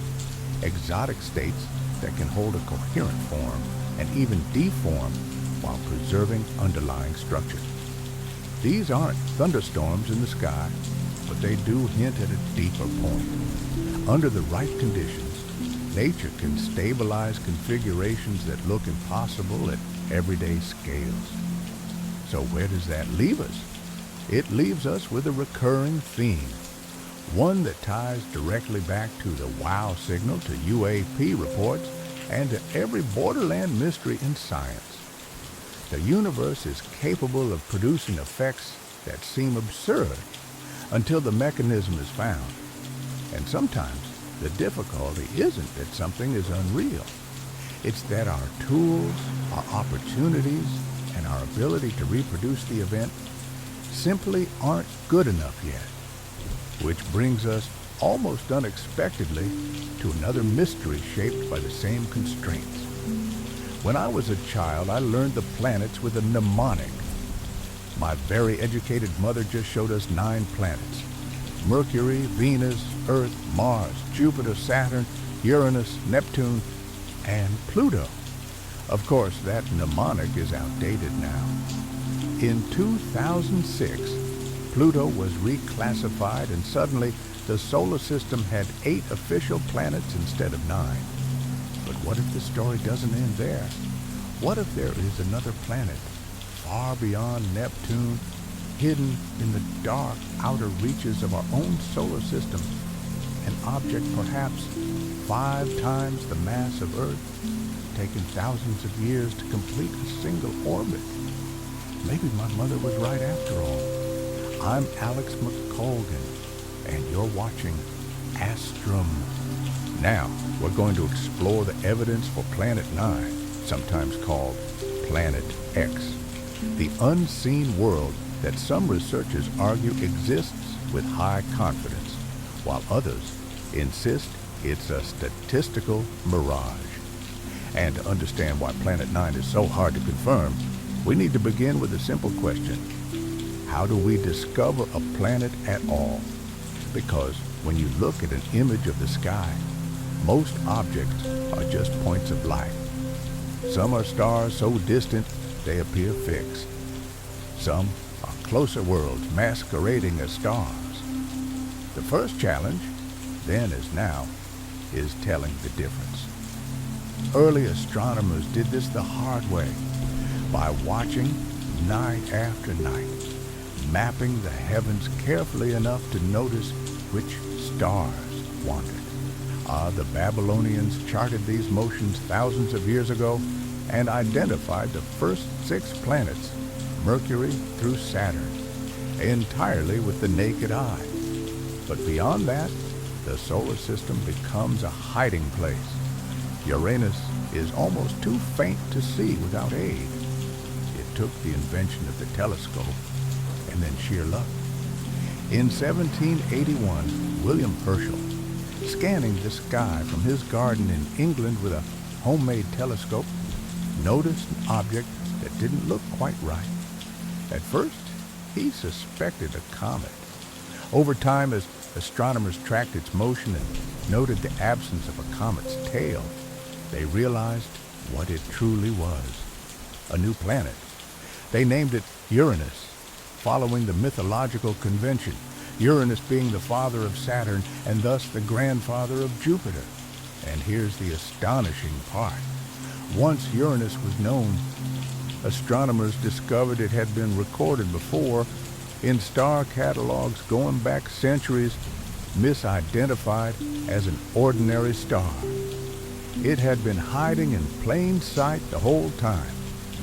exotic states that can hold a coherent form and even deform while preserving underlying structure. These aren't thunderstorms in the sky, but they do hint at a deeper point. Under the right conditions, nature can stabilize configurations that look impossible at everyday scales. So where does that leave us? It leaves us with a recurring theme, one that ties directly back to the wow signal, to UAP reports, and to every borderland mystery in science. The universe is capable of producing effects that seem absurd until the mechanism is found. And sometimes the difficulty isn't that something is unreal. It's that our tools, our opportunities, and our ability to reproduce the event simply aren't good enough yet. Which brings us almost unexpectedly to another mystery shaped by the same constraints. When I was a child, I learned the planets with a mnemonic. My very educated mother just showed us 9 planets: Mercury, Venus, Earth, Mars, Jupiter, Saturn, Uranus, Neptune, and Pluto. Of course, that mnemonic is outdated now. In 2006, Pluto was reclassified, and suddenly the solar system had 8 official planets instead of 9. But what if the story doesn't end there? What if there is another planet far beyond Neptune, hidden in the dark outer reaches of our own solar system, an object perhaps 5 times the mass of Earth, taking thousands of years to complete a single orbit? Maybe my mother was right after all. I'm Alex McColgan, and you're watching Astrum. Now, we're going to explore the evidence for Planet 9, sometimes called Planet X, the unseen world that some researchers argue exists with high confidence, while others insist it's a statistical mirage. And to understand why Planet 9 is so hard to confirm, we need to begin with a simple question. How do we discover a planet at all? Because when you look at an image of the sky, most objects are just points of light. Some are stars so distant they appear fixed. Some are closer worlds masquerading as stars. The first challenge, then as now, is telling the difference. Early astronomers did this the hard way, by watching night after night, mapping the heavens carefully enough to notice which stars wandered. The Babylonians charted these motions thousands of years ago and identified the first 6 planets, Mercury through Saturn, entirely with the naked eye. But beyond that, the solar system becomes a hiding place. Uranus is almost too faint to see without aid. It took the invention of the telescope and then sheer luck. In 1781, William Herschel, scanning the sky from his garden in England with a homemade telescope, noticed an object that didn't look quite right. At first, he suspected a comet. Over time, as astronomers tracked its motion and noted the absence of a comet's tail, they realized what it truly was, a new planet. They named it Uranus, following the mythological convention, Uranus being the father of Saturn and thus the grandfather of Jupiter. And here's the astonishing part. Once Uranus was known, astronomers discovered it had been recorded before in star catalogs going back centuries, misidentified as an ordinary star. It had been hiding in plain sight the whole time,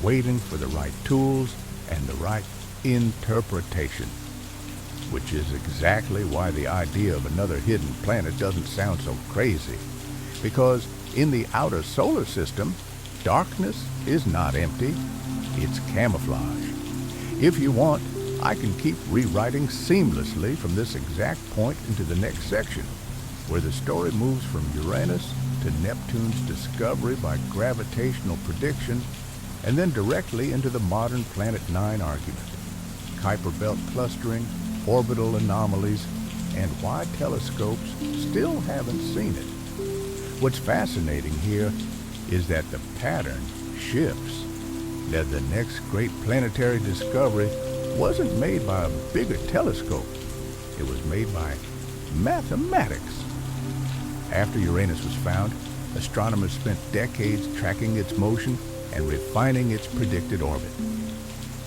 waiting for the right tools and the right interpretation. Which is exactly why the idea of another hidden planet doesn't sound so crazy. Because in the outer solar system, darkness is not empty, it's camouflage. If you want, I can keep rewriting seamlessly from this exact point into the next section, where the story moves from Uranus to Neptune's discovery by gravitational prediction, and then directly into the modern Planet 9 argument, Kuiper belt clustering, orbital anomalies, and why telescopes still haven't seen it. What's fascinating here is that the pattern shifts, that the next great planetary discovery wasn't made by a bigger telescope. It was made by mathematics. After Uranus was found, astronomers spent decades tracking its motion and refining its predicted orbit.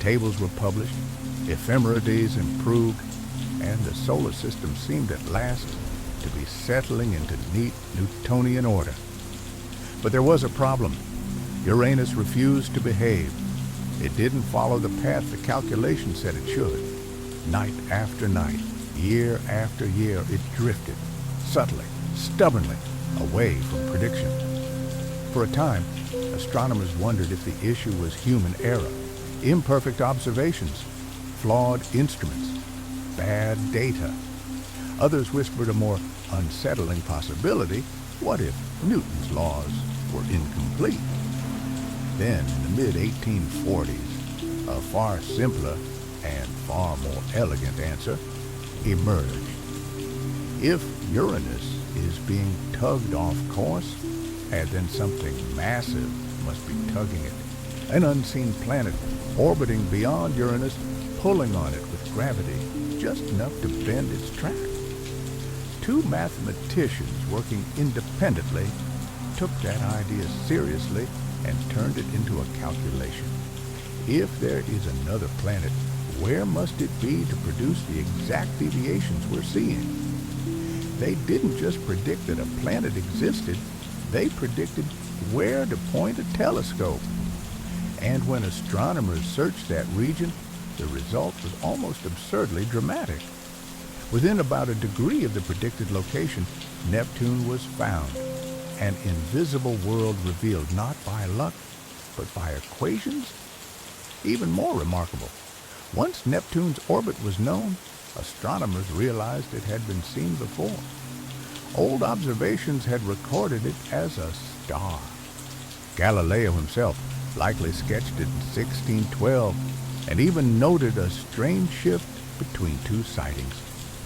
Tables were published, ephemerides improved, and the solar system seemed at last to be settling into neat Newtonian order. But there was a problem. Uranus refused to behave. It didn't follow the path the calculations said it should. Night after night, year after year, it drifted, subtly, stubbornly, away from prediction. For a time, astronomers wondered if the issue was human error, imperfect observations, flawed instruments, bad data. Others whispered a more unsettling possibility. What if Newton's laws were incomplete? Then, in the mid-1840s, a far simpler and far more elegant answer emerged. If Uranus is being tugged off course, and then something massive must be tugging it, an unseen planet orbiting beyond Uranus, pulling on it with gravity just enough to bend its track. 2 mathematicians working independently took that idea seriously and turned it into a calculation. If there is another planet, where must it be to produce the exact deviations we're seeing? They didn't just predict that a planet existed, they predicted where to point a telescope. And when astronomers searched that region, the result was almost absurdly dramatic. Within about a degree of the predicted location, Neptune was found, an invisible world revealed not by luck, but by equations. Even more remarkable, once Neptune's orbit was known, astronomers realized it had been seen before. Old observations had recorded it as a star. Galileo himself likely sketched it in 1612 and even noted a strange shift between two sightings.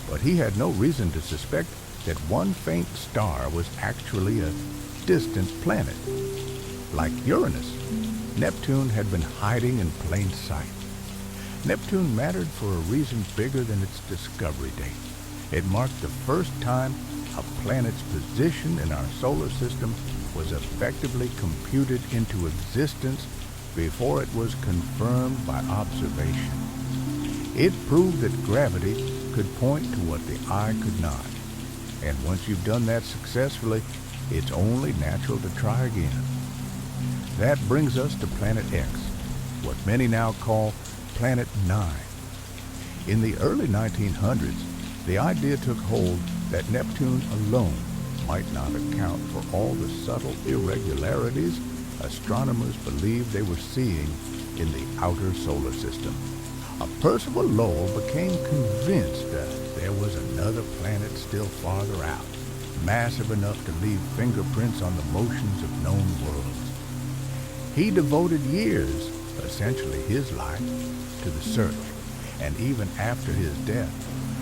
But he had no reason to suspect that one faint star was actually a distant planet. Like Uranus, Neptune had been hiding in plain sight. Neptune mattered for a reason bigger than its discovery date. It marked the first time a planet's position in our solar system was effectively computed into existence before it was confirmed by observation. It proved that gravity could point to what the eye could not. And once you've done that successfully, it's only natural to try again. That brings us to Planet X, what many now call Planet 9. In the early 1900s, the idea took hold that Neptune alone might not account for all the subtle irregularities astronomers believed they were seeing in the outer solar system. Percival Lowell became convinced that there was another planet still farther out, massive enough to leave fingerprints on the motions of known worlds. He devoted years, essentially his life, to the search, and even after his death,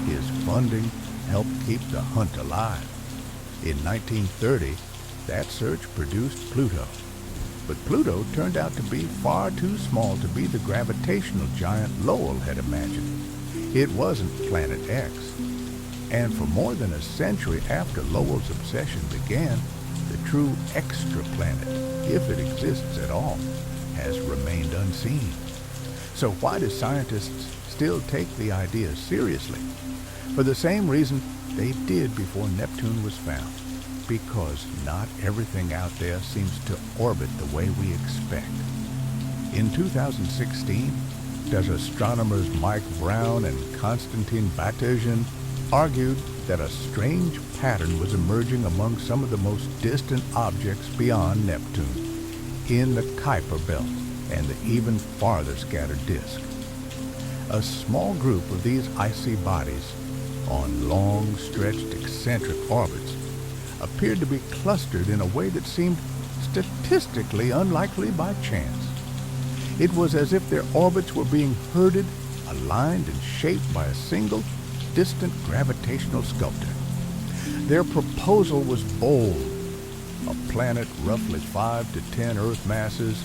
his funding helped keep the hunt alive. In 1930, that search produced Pluto. But Pluto turned out to be far too small to be the gravitational giant Lowell had imagined. It wasn't Planet X. And for more than a century after Lowell's obsession began, the true extraplanet, if it exists at all, has remained unseen. So why do scientists still take the idea seriously? For the same reason they did before Neptune was found. Because not everything out there seems to orbit the way we expect. In 2016, does astronomers Mike Brown and Konstantin Batygin argued that a strange pattern was emerging among some of the most distant objects beyond Neptune, in the Kuiper belt and the even farther scattered disk. A small group of these icy bodies, on long, stretched, eccentric orbits, appeared to be clustered in a way that seemed statistically unlikely by chance. It was as if their orbits were being herded, aligned, and shaped by a single, distant gravitational sculptor. Their proposal was bold: a planet roughly 5 to 10 Earth masses,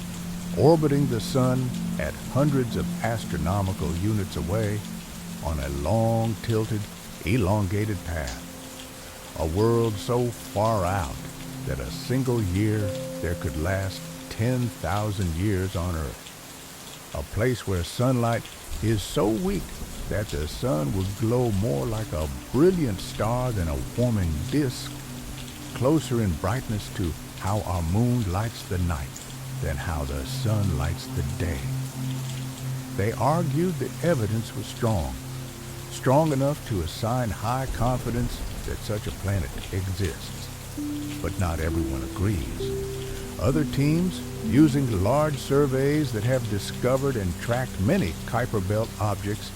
orbiting the Sun at hundreds of astronomical units away on a long, tilted, elongated path. A world so far out that a single year there could last 10,000 years on Earth. A place where sunlight is so weak that the sun would glow more like a brilliant star than a warming disk, closer in brightness to how our moon lights the night than how the sun lights the day. They argued the evidence was strong enough to assign high confidence that such a planet exists. But not everyone agrees. Other teams, using large surveys that have discovered and tracked many Kuiper belt objects,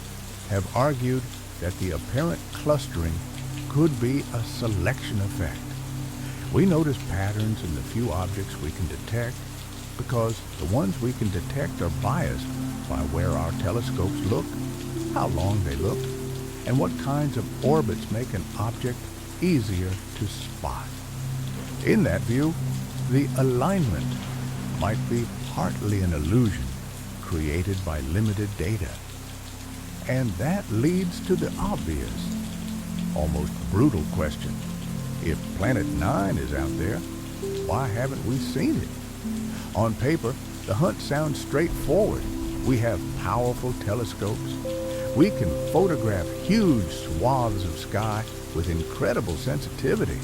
have argued that the apparent clustering could be a selection effect. We notice patterns in the few objects we can detect because the ones we can detect are biased by where our telescopes look, how long they look, and what kinds of orbits make an object easier to spot. In that view, the alignment might be partly an illusion created by limited data. And that leads to the obvious, almost brutal question. If Planet 9 is out there, why haven't we seen it? On paper, the hunt sounds straightforward. We have powerful telescopes. We can photograph huge swaths of sky with incredible sensitivity.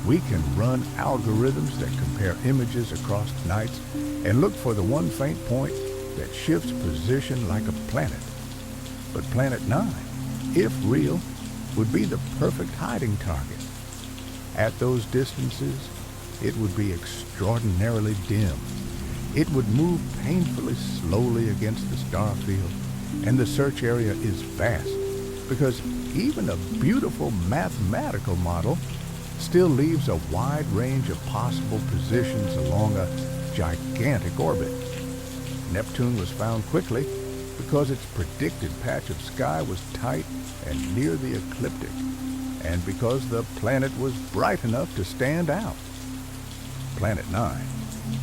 We can run algorithms that compare images across nights and look for the one faint point that shifts position like a planet. But Planet 9, if real, would be the perfect hiding target. At those distances, it would be extraordinarily dim. It would move painfully slowly against the star field, and the search area is vast because even a beautiful mathematical model still leaves a wide range of possible positions along a gigantic orbit. Neptune was found quickly because its predicted patch of sky was tight and near the ecliptic, and because the planet was bright enough to stand out. Planet 9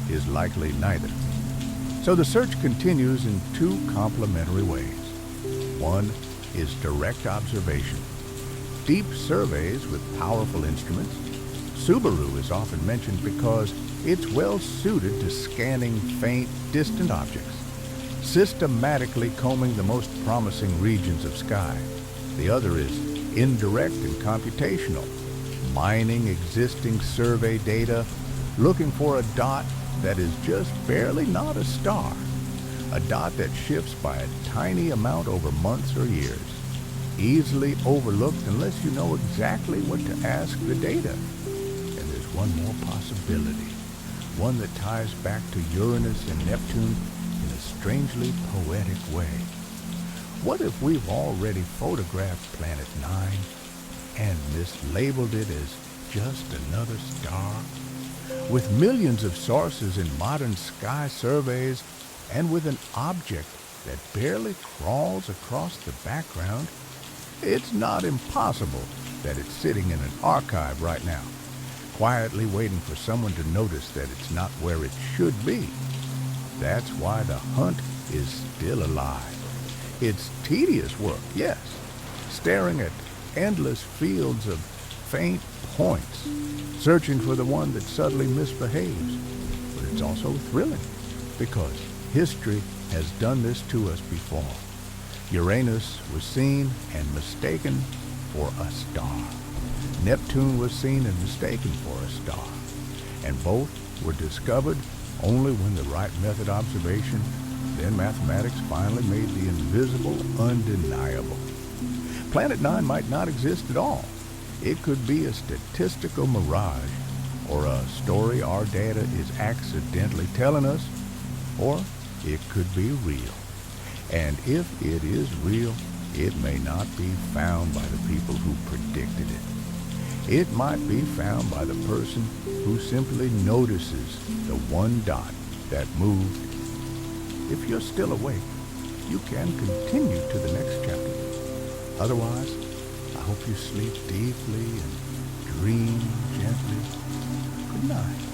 is likely neither. So the search continues in two complementary ways. One is direct observation, deep surveys with powerful instruments. Subaru is often mentioned because it's well suited to scanning faint, distant objects, systematically combing the most promising regions of sky. The other is indirect and computational, mining existing survey data, looking for a dot that is just barely not a star, a dot that shifts by a tiny amount over months or years, easily overlooked unless you know exactly what to ask the data. And there's one more possibility, one that ties back to Uranus and Neptune in a strangely poetic way. What if we've already photographed Planet 9 and mislabeled it as just another star? With millions of sources in modern sky surveys and with an object that barely crawls across the background, it's not impossible that it's sitting in an archive right now, quietly waiting for someone to notice that it's not where it should be. That's why the hunt is still alive. It's tedious work, yes, staring at endless fields of faint points, searching for the one that suddenly misbehaves. But it's also thrilling because history has done this to us before. Uranus was seen and mistaken for a star. Neptune was seen and mistaken for a star. And both were discovered only when the right method observation, then mathematics finally made the invisible undeniable. Planet 9 might not exist at all. It could be a statistical mirage, or a story our data is accidentally telling us, or it could be real. And if it is real, it may not be found by the people who predicted it. It might be found by the person who simply notices the one dot that moved. If you're still awake, you can continue to the next chapter. Otherwise, I hope you sleep deeply and dream gently. Good night.